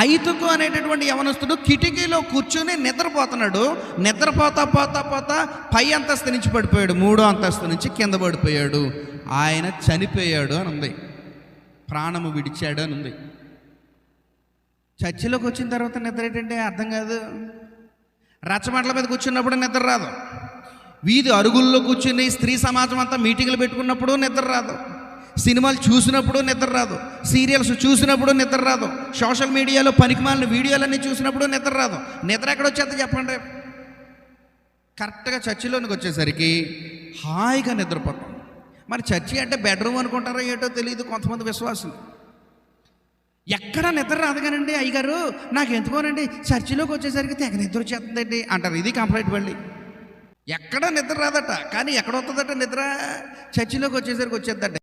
ఐతుకు అనేటటువంటి యవనస్తుడు కిటికీలో కూర్చొని నిద్రపోతున్నాడు. నిద్రపోతా పోతా పోతా పై అంతస్తు నుంచి పడిపోయాడు, 3వ అంతస్తు నుంచి కింద పడిపోయాడు. ఆయన చనిపోయాడు అని ఉంది, ప్రాణము విడిచాడు అని ఉంది. చర్చిలోకి వచ్చిన తర్వాత నిద్ర ఏంటంటే అర్థం కాదు. రచ్చమంటల మీద కూర్చున్నప్పుడు నిద్ర రాదు, వీధి అరుగుల్లో కూర్చుని స్త్రీ సమాజం అంతా మీటింగులు పెట్టుకున్నప్పుడు నిద్ర రాదు, సినిమాలు చూసినప్పుడు నిద్ర రాదు, సీరియల్స్ చూసినప్పుడు నిద్ర రాదు, సోషల్ మీడియాలో పనికిమాలిన వీడియోలన్నీ చూసినప్పుడు నిద్ర రాదు. నిద్ర ఎక్కడ వచ్చేది చెప్పండి? కరెక్ట్గా చర్చిలోనికి వచ్చేసరికి హాయిగా నిద్రపోతాం. మరి చర్చి అంటే బెడ్రూమ్ అనుకుంటారో ఏటో తెలియదు కొంతమంది విశ్వాసులు. ఎక్కడ నిద్ర రాదు కానండి, అయ్యగారు నాకు ఎందుకోనండి చర్చిలోకి వచ్చేసరికి తెగ నిద్ర వచ్చేస్తుందండి అంటారు. ఇది కంప్లైంట్ మళ్ళీ. ఎక్కడ నిద్ర రాదట, కానీ ఎక్కడ వస్తుందట నిద్ర? చర్చిలోకి వచ్చేసరికి వచ్చేద్దట.